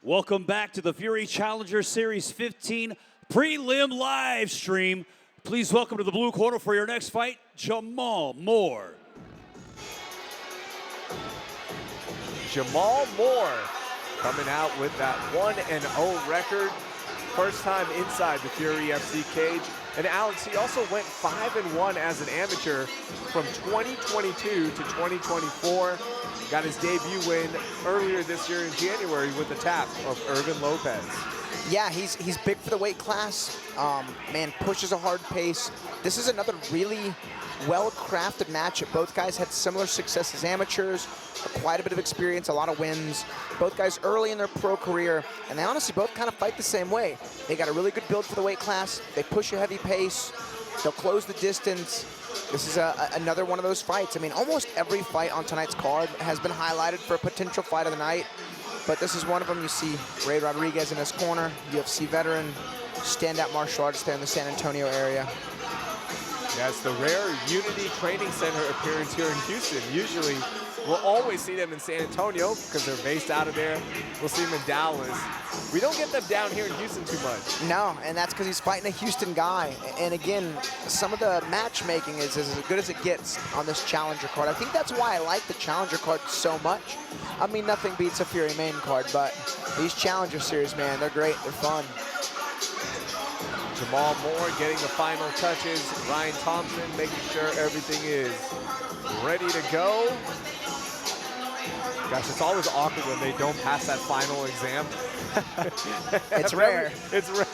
Welcome back to the Fury Challenger Series 15 prelim live stream. Please welcome to the blue corner for your next fight, Jamal Moore. Jamal Moore coming out with that 1-0 record. First time inside the Fury FC cage. And Alex, he also went 5-1 as an amateur from 2022 to 2024. Got his debut win earlier this year in January with the tap of Irvin Lopez. Yeah, he's big for the weight class. Man, pushes a hard pace. This is another really well-crafted match. Both guys had similar success as amateurs, quite a bit of experience, a lot of wins. Both guys early in their pro career, and they honestly both kind of fight the same way. They got a really good build for the weight class. They push a heavy pace. They'll close the distance. This is another one of those fights. I mean, almost every fight on tonight's card has been highlighted for a potential fight of the night, but this is one of them. You see Ray Rodriguez in his corner, UFC veteran, standout martial artist there in the San Antonio area. Yeah, it's the rare Unity Training Center appearance here in Houston. Usually, we'll always see them in San Antonio because they're based out of there. We'll see them in Dallas. We don't get them down here in Houston too much. No, and that's because he's fighting a Houston guy. And again, some of the matchmaking is as good as it gets on this Challenger card. I think that's why I like the Challenger card so much. I mean, nothing beats a Fury main card, but these Challenger series, man, they're great, they're fun. Jamal Moore getting the final touches. Ryan Thompson making sure everything is ready to go. Gosh, it's always awkward when they don't pass that final exam. It's rare. It's rare.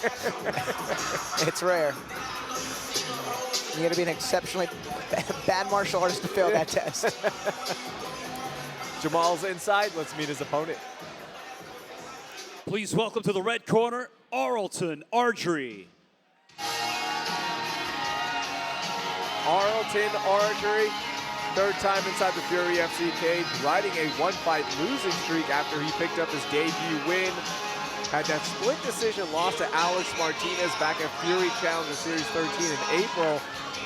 It's rare. You gotta be an exceptionally bad martial artist to fail that test. Jamal's inside. Let's meet his opponent. Please welcome to the red corner, Ardrey. Ardrey, third time inside the Fury FC cage, riding a one-fight losing streak after he picked up his debut win. Had that split decision loss to Alex Martinez back at Fury Challenger Series 13 in April.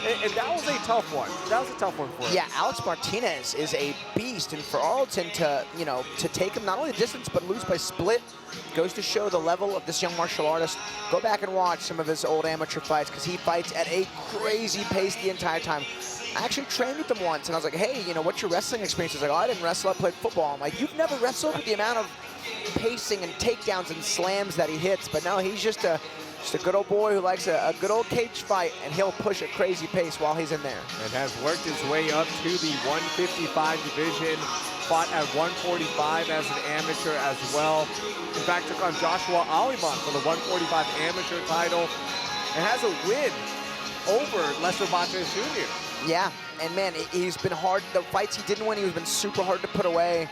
And that was a tough one. That was a tough one for him. Yeah, Alex Martinez is a beast, and for Arlton to, to take him not only the distance but lose by split goes to show the level of this young martial artist. Go back and watch some of his old amateur fights because he fights at a crazy pace the entire time. I actually trained with him once, and I was like, hey, what's your wrestling experience? He's like, oh, I didn't wrestle, I played football. I'm like, you've never wrestled with the amount of pacing and takedowns and slams that he hits, but no, he's just a good old boy who likes a good old cage fight, and he'll push a crazy pace while he's in there. And has worked his way up to the 155 division, fought at 145 as an amateur as well. In fact, took on Joshua Aliman for the 145 amateur title, and has a win over Lester Bates Jr. Yeah, and man, he's been hard. The fights he didn't win, he's been super hard to put away.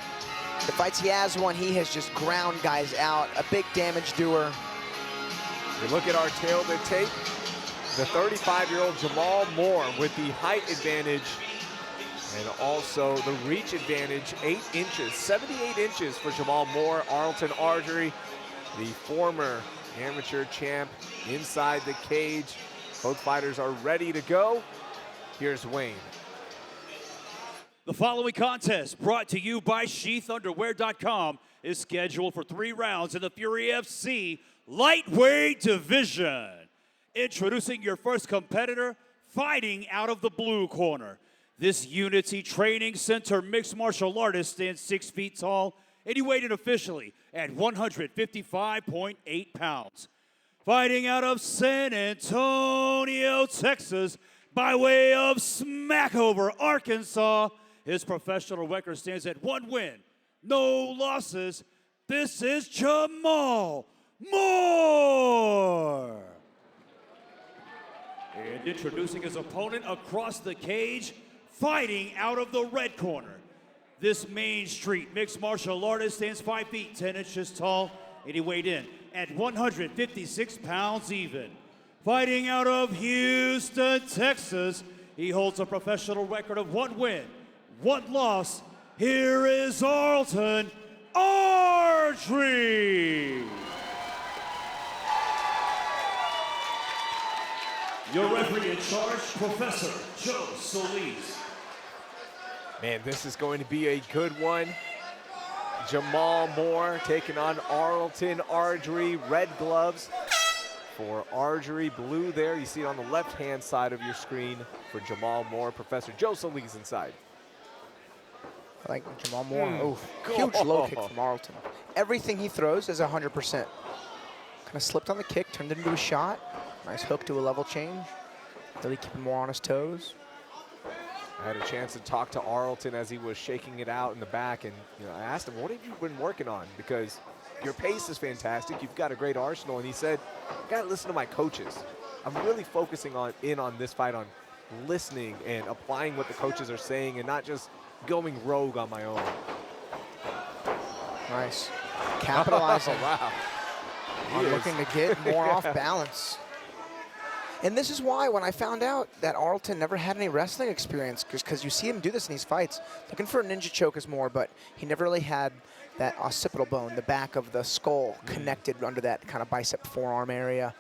The fights he has won, he has just ground guys out. A big damage doer. We look at our tail to tape. The 35-year-old Jamal Moore with the height advantage and also the reach advantage, 8 inches, 78 inches for Jamal Moore. Ardrey, the former amateur champ, inside the cage. Both fighters are ready to go. Here's Wayne. The following contest, brought to you by SheathUnderwear.com, is scheduled for 3 rounds in the Fury FC lightweight division. Introducing your first competitor, fighting out of the blue corner. This Unity Training Center mixed martial artist stands 6 feet tall, and he weighed in officially at 155.8 pounds. Fighting out of San Antonio, Texas, by way of Smackover, Arkansas, his professional record stands at 1 win, no losses. This is Jamal Moore. And introducing his opponent across the cage, fighting out of the red corner. This Main Street mixed martial artist stands 5 feet 10 inches tall, and he weighed in at 156 pounds even. Fighting out of Houston, Texas, he holds a professional record of 1 win, 1 loss. Here is Ardrey. Your referee in charge, Professor Joe Solis. Man, this is going to be a good one. Jamal Moore taking on Arlton Ardrey. Red gloves for Ardrey, blue there. You see it on the left-hand side of your screen for Jamal Moore. Professor Joe Solis inside. I like Jamal Moore. Oof. Huge low kick from Arlton. Everything he throws is 100%. Kind of slipped on the kick, turned it into a shot. Nice hook to a level change. Really keeping Moore on his toes. I had a chance to talk to Arlton as he was shaking it out in the back, and I asked him, what have you been working on? Because your pace is fantastic. You've got a great arsenal. And he said, I got to listen to my coaches. I'm really focusing on this fight on listening and applying what the coaches are saying and not just going rogue on my own. Nice. Capitalizing. Wow. On looking to get more off balance. And this is why when I found out that Arlton never had any wrestling experience, because you see him do this in these fights, looking for a ninja choke is more, but he never really had that occipital bone, the back of the skull, connected under that kind of bicep forearm area.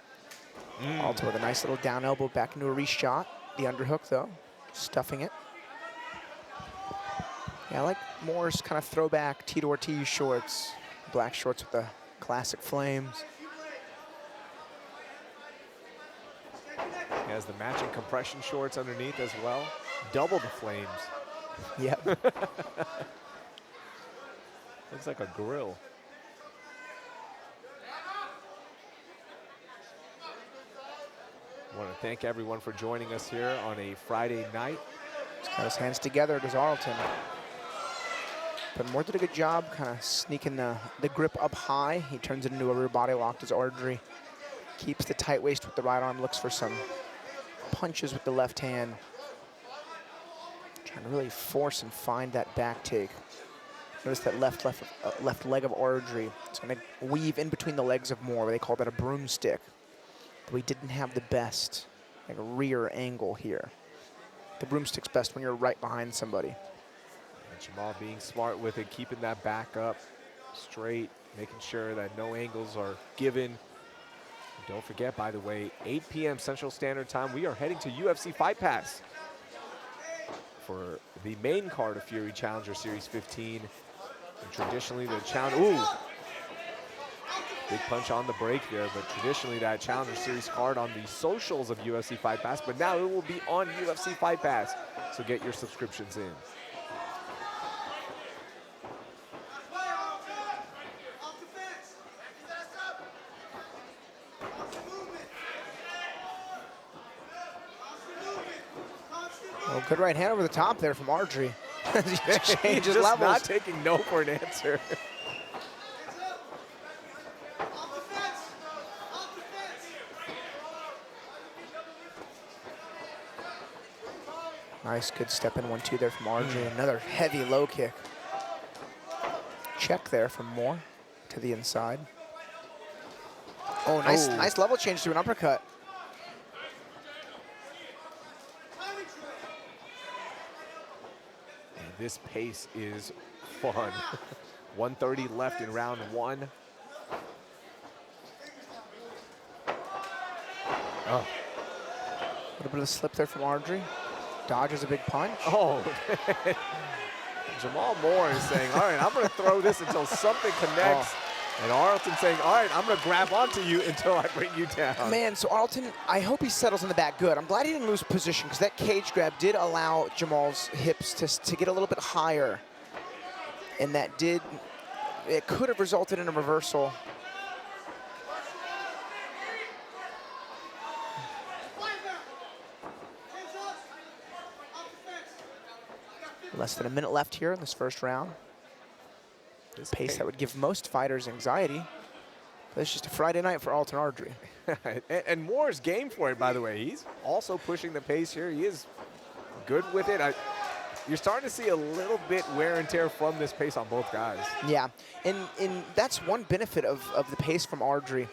Arlton with a nice little down elbow back into a re-shot. The underhook, though, stuffing it. Yeah, I like Moore's kind of throwback Tito Ortiz shorts, black shorts with the classic flames. He has the matching compression shorts underneath as well. Double the flames. Yep. Looks like a grill. I want to thank everyone for joining us here on a Friday night. He's got his hands together, does Arlton. But Moore did a good job kind of sneaking the grip up high. He turns it into a rear body lock, does Ardrey. Keeps the tight waist with the right arm, looks for some punches with the left hand. Trying to really force and find that back take. Notice that left leg of Ardrey. It's going to weave in between the legs of Moore. They call that a broomstick. But we didn't have the best rear angle here. The broomstick's best when you're right behind somebody. And Jamal being smart with it, keeping that back up straight, making sure that no angles are given. Don't forget, by the way, 8 p.m. Central Standard Time, we are heading to UFC Fight Pass for the main card of Fury Challenger Series 15. And traditionally, the challenge, big punch on the break there, but traditionally that Challenger Series card on the socials of UFC Fight Pass, but now it will be on UFC Fight Pass, so get your subscriptions in. Well, good right hand over the top there from Ardrey. He's Changes just levels. not taking no for an answer. Nice, good step in 1-2 there from Ardrey. Another heavy low kick. Check there from Moore to the inside. Oh, nice level change to an uppercut. This pace is fun. 1:30 left in round one. A little bit of a slip there from Ardrey. Dodges a big punch. Oh, Jamal Moore is saying, all right, I'm going to throw this until something connects. And Arlton saying, all right, I'm going to grab onto you until I bring you down. Man, so Arlton, I hope he settles in the back good. I'm glad he didn't lose position because that cage grab did allow Jamal's hips to get a little bit higher. And that it could have resulted in a reversal. Less than a minute left here in this first round. This pace that would give most fighters anxiety. But it's just a Friday night for Arlton Ardrey. and Moore's game for it, by the way. He's also pushing the pace here. He is good with it. You're starting to see a little bit wear and tear from this pace on both guys. Yeah, and that's one benefit of the pace from Ardrey.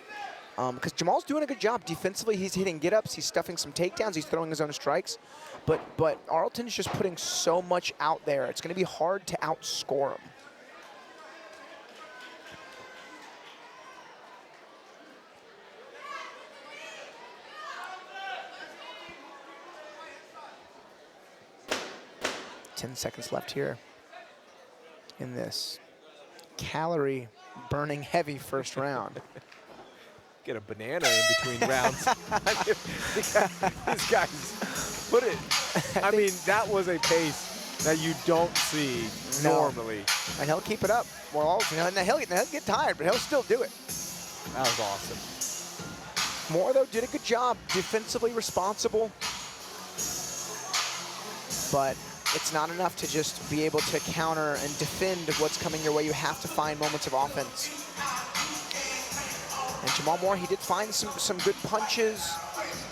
Because Jamal's doing a good job defensively. He's hitting get-ups, he's stuffing some takedowns, he's throwing his own strikes. But Arlton's just putting so much out there. It's going to be hard to outscore him. $10 seconds left here in this calorie burning heavy first round. Get a banana in between rounds. These guys put it. I mean, that was a pace that you don't see normally. And he'll keep it up. Well, and he'll get tired, but he'll still do it. That was awesome. Moore, though, did a good job. Defensively responsible. But it's not enough to just be able to counter and defend what's coming your way. You have to find moments of offense. And Jamal Moore, he did find some good punches.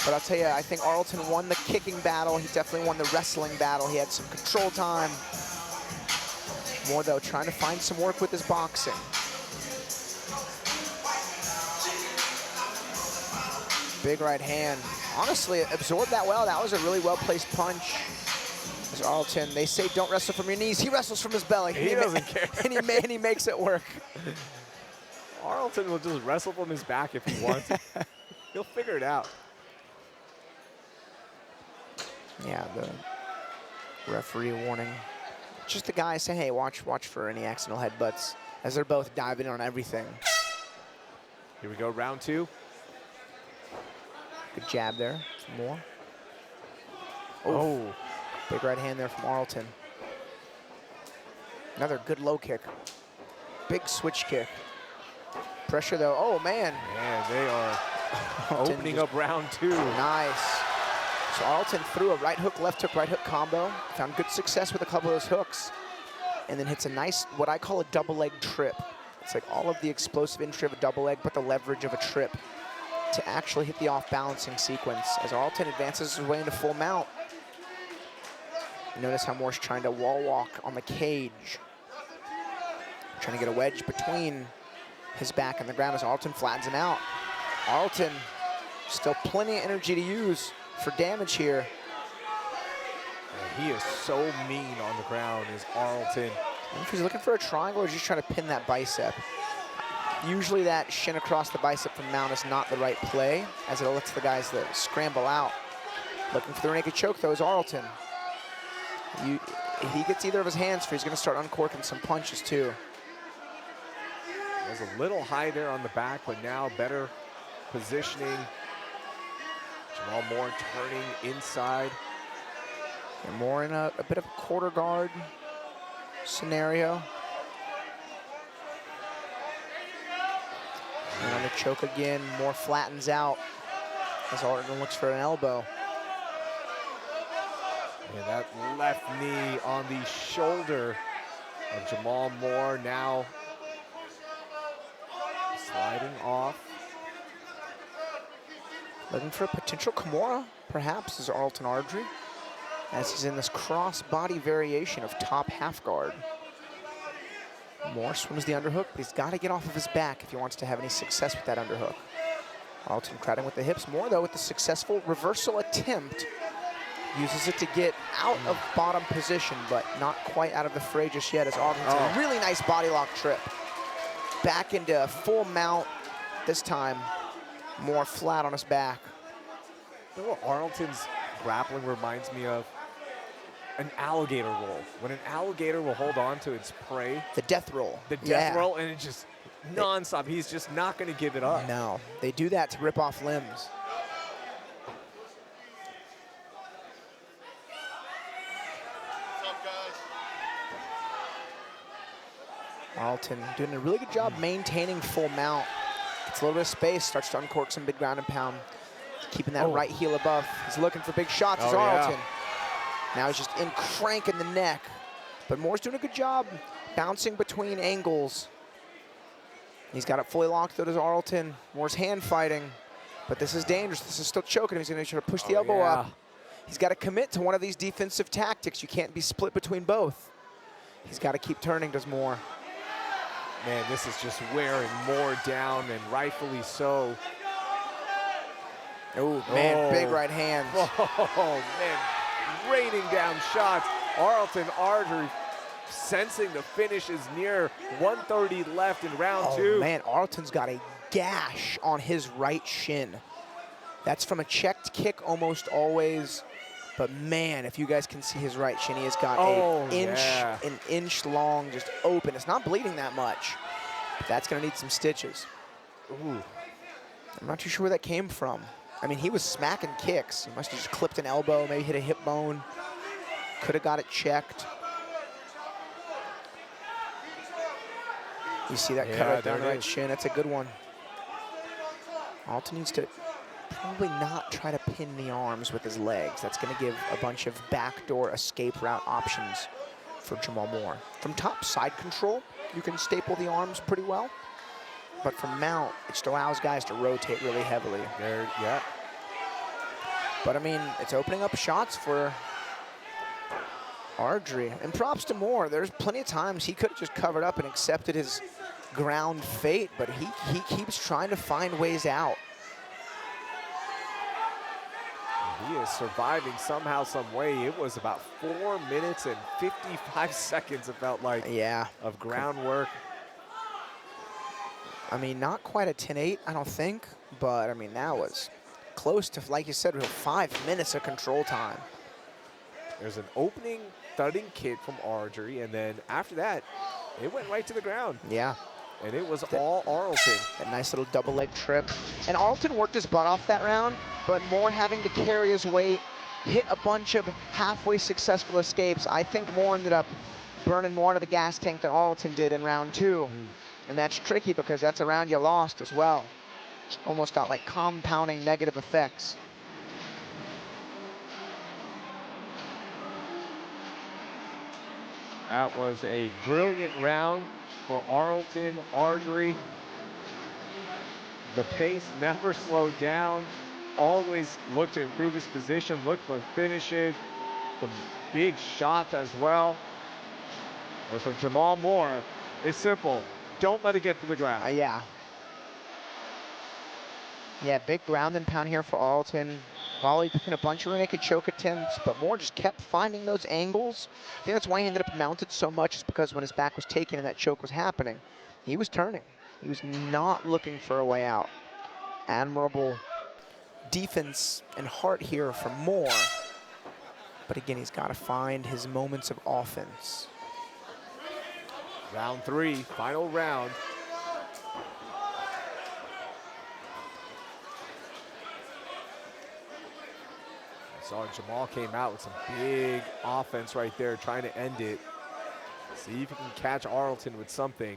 But I'll tell you, I think Arlton won the kicking battle. He definitely won the wrestling battle. He had some control time. Moore, though, trying to find some work with his boxing. Big right hand. Honestly, absorbed that well. That was a really well-placed punch. As Arlton, they say don't wrestle from your knees. He wrestles from his belly. He doesn't care. And he makes it work. Arlton will just wrestle from his back if he wants. He'll figure it out. Yeah, the referee warning. Just the guy saying, hey, watch for any accidental headbutts, as they're both diving on everything. Here we go, round 2. Good jab there, some more. Oh. Big right hand there from Arlton. Another good low kick. Big switch kick. Pressure though, oh man. Man, they are opening up round 2. Nice. So Arlton threw a right hook, left hook, right hook combo. Found good success with a couple of those hooks. And then hits a nice, what I call a double leg trip. It's like all of the explosive entry of a double leg, but the leverage of a trip to actually hit the off-balancing sequence as Arlton advances his way into full mount. Notice how Moore's trying to wall walk on the cage. Trying to get a wedge between his back and the ground as Arlton flattens him out. Arlton, still plenty of energy to use for damage here. And he is so mean on the ground, is Arlton. I don't know if he's looking for a triangle or just trying to pin that bicep. Usually that shin across the bicep from mount is not the right play, as it lets the guys that scramble out. Looking for the naked choke though is Arlton. If he gets either of his hands free, he's going to start uncorking some punches too. Was a little high there on the back, but now better positioning. Jamal Moore turning inside. And Moore in a bit of a quarter guard scenario. And on the choke again, Moore flattens out as Arlton looks for an elbow. And that left knee on the shoulder of Jamal Moore, now sliding off. Looking for a potential Kimura, perhaps, is Arlton Ardrey, as he's in this cross-body variation of top half guard. Moore swims the underhook, but he's got to get off of his back if he wants to have any success with that underhook. Arlton crowding with the hips. Moore, though, with the successful reversal attempt, uses it to get out of bottom position, but not quite out of the fray just yet, as Arlton hits a really nice body lock trip. Back into full mount, this time Moore flat on his back. You know what Arlton's grappling reminds me of? An alligator roll. When an alligator will hold on to its prey. The death roll. The death roll, and it's just nonstop. He's just not going to give it up. No, they do that to rip off limbs. Arlton doing a really good job maintaining full mount. Gets a little bit of space, starts to uncork some big ground and pound. Keeping that right heel above. He's looking for big shots as Arlton. Now he's just in cranking the neck. But Moore's doing a good job bouncing between angles. He's got it fully locked though, does Arlton. Moore's hand fighting, but this is dangerous. This is still choking him. He's gonna try to push the elbow up. He's got to commit to one of these defensive tactics. You can't be split between both. He's got to keep turning, does Moore. Man, this is just wearing Moore down, and rightfully so. Oh, man, big right hand. Oh, man, raining down shots. Arlton Ardrey sensing the finish is near. 130 left in round 2. Oh, man, Arlton's got a gash on his right shin. That's from a checked kick almost always. But man, if you guys can see his right shin, he has got an inch long, just open. It's not bleeding that much. But that's gonna need some stitches. Ooh. I'm not too sure where that came from. I mean, he was smacking kicks. He must have just clipped an elbow, maybe hit a hip bone. Could have got it checked. You see that cut right down the right shin? That's a good one. Arlton needs to probably not try to pin the arms with his legs. That's going to give a bunch of backdoor escape route options for Jamal Moore. From top side control, you can staple the arms pretty well. But from mount, it just allows guys to rotate really heavily. Yeah. But I mean, it's opening up shots for Ardrey. And props to Moore. There's plenty of times he could have just covered up and accepted his ground fate, but he keeps trying to find ways out. He is surviving somehow, some way. It was about 4 minutes and 55 seconds, it felt like, of groundwork. I mean, not quite a 10-8, I don't think, but I mean, that was close to, like you said, 5 minutes of control time. There's an opening thudding kick from Ardrey, and then after that, it went right to the ground. Yeah. And it was all Arlton. A nice little double leg trip. And Arlton worked his butt off that round, but Moore having to carry his weight, hit a bunch of halfway successful escapes. I think Moore ended up burning more of the gas tank than Arlton did in round 2. And that's tricky because that's a round you lost as well. Almost got like compounding negative effects. That was a brilliant round for Arlton Ardrey. The pace never slowed down. Always looked to improve his position, looked for finishes, some big shots as well. And for Jamal Moore, it's simple. Don't let it get to the ground. Yeah, big ground and pound here for Arlton. Volleyed in a bunch of naked choke attempts, but Moore just kept finding those angles. I think that's why he ended up mounted so much, is because when his back was taken and that choke was happening, he was turning. He was not looking for a way out. Admirable defense and heart here from Moore. But again, he's got to find his moments of offense. Round 3, final round. Saw Jamal came out with some big offense right there, trying to end it. See if he can catch Arlton with something.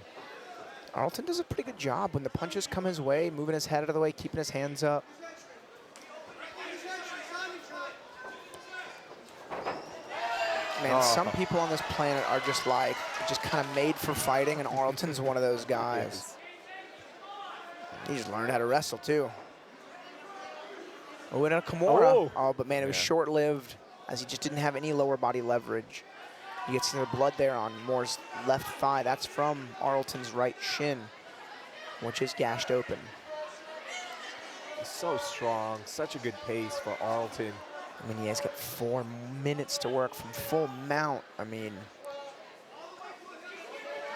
Arlton does a pretty good job when the punches come his way, moving his head out of the way, keeping his hands up. Man, some people on this planet are just like, just kind of made for fighting, and Arlton's one of those guys. He just learned how to wrestle, too. Oh, and a Kimura. Oh, but man, it was short-lived, as he just didn't have any lower body leverage. You get some of the blood there on Moore's left thigh. That's from Arlton's right shin, which is gashed open. He's so strong, such a good pace for Arlton. I mean, he has got 4 minutes to work from full mount. I mean,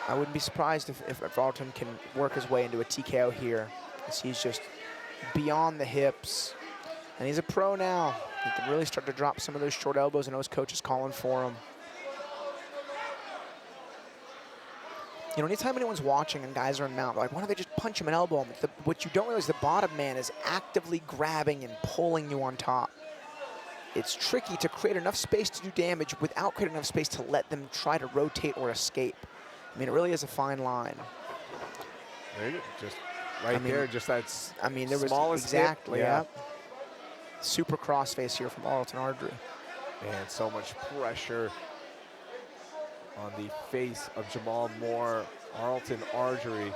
I wouldn't be surprised if Arlton can work his way into a TKO here, as he's just beyond the hips. And he's a pro now. He can really start to drop some of those short elbows. I know his coach is calling for him. You know, anytime anyone's watching and guys are in mount, like, why don't they just punch him and elbow him? What you don't realize, the bottom man is actively grabbing and pulling you on top. It's tricky to create enough space to do damage without creating enough space to let them try to rotate or escape. I mean, it really is a fine line. There you go. Just right there, just that there was smallest exactly, yep. Super crossface here from Arlton Ardrey. And so much pressure on the face of Jamal Moore. Arlton Ardrey.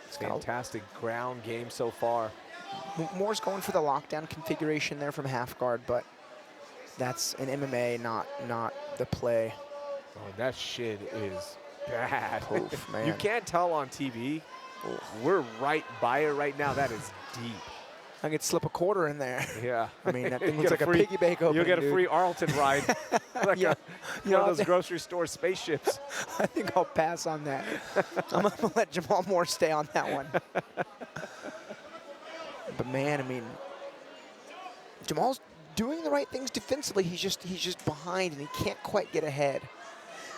It's fantastic ground game so far. Moore's going for the lockdown configuration there from half guard, but that's an MMA, not the play. Oh, that shin is bad. Oof, man. You can't tell on TV. Oof. We're right by it right now. That is deep. I could slip a quarter in there. Yeah. I mean, that thing looks like a piggy bank opening. You'll get a free Arlton ride. Like yeah. one of those grocery store spaceships. I think I'll pass on that. I'm going to let Jamal Moore stay on that one. But man, I mean, Jamal's doing the right things defensively. He's just behind and he can't quite get ahead.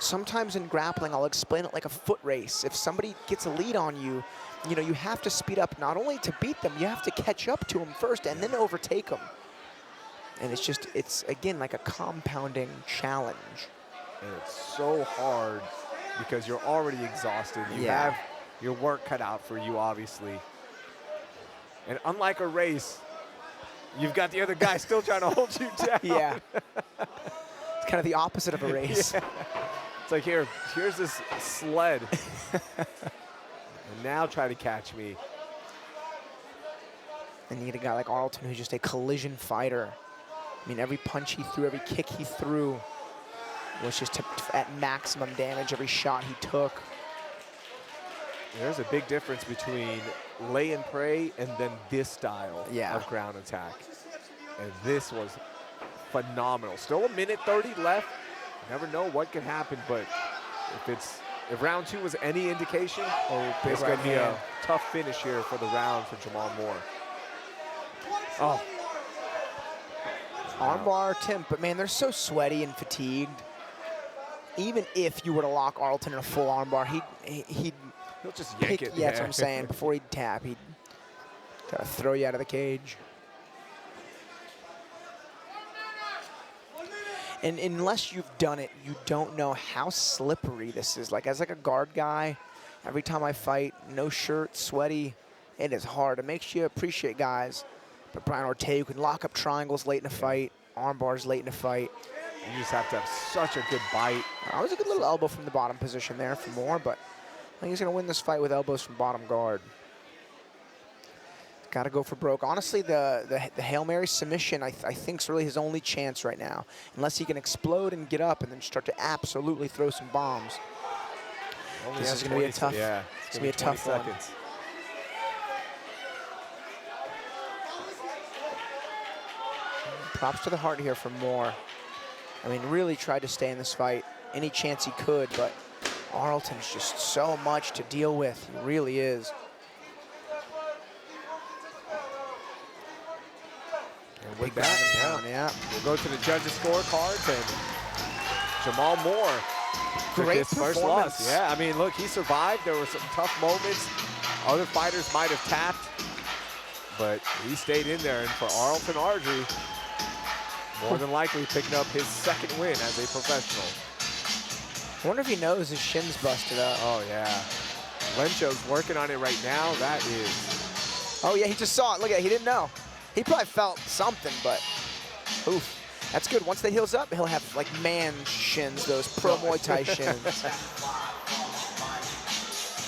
Sometimes in grappling, I'll explain it like a foot race. If somebody gets a lead on you, you know, you have to speed up not only to beat them, you have to catch up to them first and then overtake them. And it's again like a compounding challenge. And it's so hard because you're already exhausted. You have your work cut out for you, obviously. And unlike a race, you've got the other guy still trying to hold you down. Yeah. It's kind of the opposite of a race. Yeah. It's like, here's this sled. And now try to catch me. And you get a guy like Arlton who's just a collision fighter. I mean, every punch he threw, every kick he threw was just at maximum damage, every shot he took. There's a big difference between lay and pray and then this style Yeah. of ground attack. And this was phenomenal. Still a minute 30 left. You never know what could happen, but if round 2 was any indication, it's going to be a tough finish here for the round for Jamal Moore. Oh. Armbar attempt, but man, they're so sweaty and fatigued. Even if you were to lock Arlton in a full armbar, he'd He'll just yank it. Yeah, that's what I'm saying. Before he'd tap, he'd kind of throw you out of the cage. And unless you've done it, you don't know how slippery this is. Like, as like a guard guy, every time I fight, no shirt, sweaty, it is hard. It makes you appreciate guys. But Brian Ortega can lock up triangles late in a fight, arm bars late in a fight. You just have to have such a good bite. That was a good little elbow from the bottom position there for Moore, but I think he's going to win this fight with elbows from bottom guard. Got to go for broke. Honestly, the Hail Mary submission, I think, is really his only chance right now. Unless he can explode and get up and then start to absolutely throw some bombs. This is going to be a tough, it's going to be a tough one. Props to the heart here from Moore. I mean, really tried to stay in this fight any chance he could, but Arlton's just so much to deal with. He really is. And with that, we'll go to the judges' scorecards, and Jamal Moore took Great his first loss. Yeah, I mean, look, he survived. There were some tough moments. Other fighters might have tapped, but he stayed in there. And for Arlton Ardrey, more than likely picking up his second win as a professional. I wonder if he knows his shin's busted up. Oh, yeah. Lencho's working on it right now. That is. Oh, yeah, he just saw it. Look at it. He didn't know. He probably felt something, but oof. That's good. Once that heals up, he'll have, like, man shins, those pro Muay Thai shins.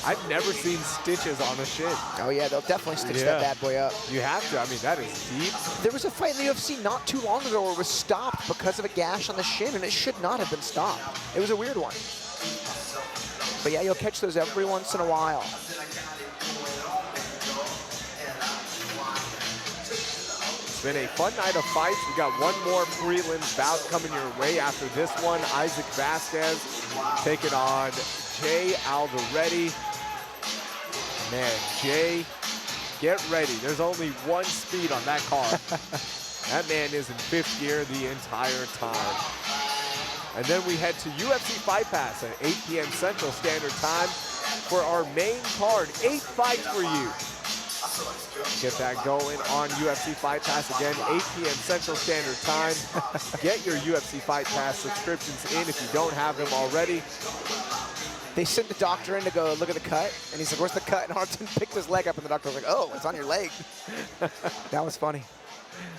I've never seen stitches on a shin. Oh, yeah, they'll definitely stitch that bad boy up. You have to. I mean, that is deep. There was a fight in the UFC not too long ago where it was stopped because of a gash on the shin, and it should not have been stopped. It was a weird one. But, yeah, you'll catch those every once in a while. It's been a fun night of fights. We got one more prelims bout coming your way after this one. Isaac Vasquez taking on Jay Alvaretti. Man, Jay, get ready. There's only one speed on that car. That man is in fifth gear the entire time. And then we head to UFC Fight Pass at 8 p.m. Central Standard Time for our main card. 8 fights for you. Get that going on UFC Fight Pass again, 8 p.m. Central Standard Time. Get your UFC Fight Pass subscriptions in if you don't have them already. They sent the doctor in to go look at the cut, and he said, "Where's the cut?" And Arlton picked his leg up, and the doctor was like, "Oh, it's on your leg." That was funny.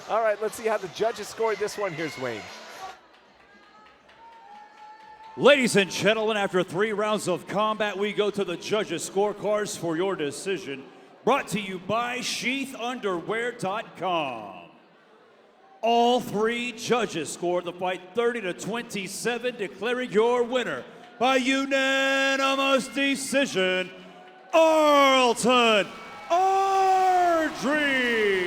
All right, let's see how the judges scored this one. Here's Wayne. Ladies and gentlemen, after 3 rounds of combat, we go to the judges' scorecards for your decision. Brought to you by SheathUnderwear.com. All 3 judges scored the fight 30-27, declaring your winner by unanimous decision, Arlton Ardrey.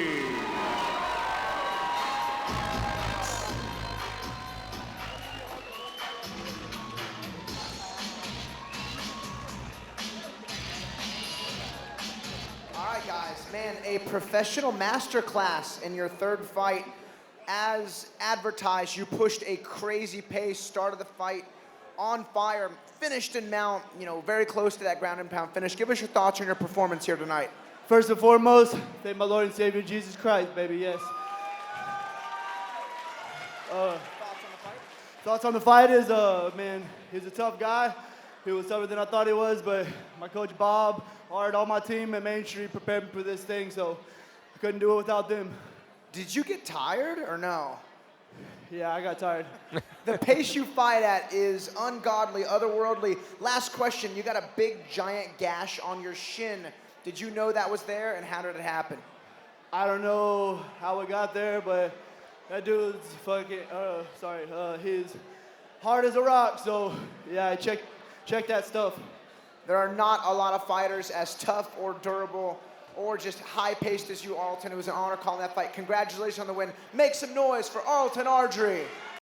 All right, guys, man, a professional masterclass in your third fight. as advertised, you pushed a crazy pace, started the fight on fire, finished in mount, you know, very close to that ground and pound finish. Give us your thoughts on your performance here tonight. First and foremost, thank my Lord and Savior Jesus Christ, baby, yes. Thoughts on the fight is, man, he's a tough guy. He was tougher than I thought he was, but my coach Bob, Art, all my team at Main Street prepared me for this thing, so I couldn't do it without them. Did you get tired or no? Yeah, I got tired. The pace you fight at is ungodly, otherworldly. Last question, you got a big giant gash on your shin. Did you know that was there, and how did it happen? I don't know how it got there, but that dude's fucking, he's hard as a rock, so yeah, check that stuff. There are not a lot of fighters as tough or durable or just high-paced as you, Arlton. It was an honor calling that fight. Congratulations on the win. Make some noise for Arlton Ardrey.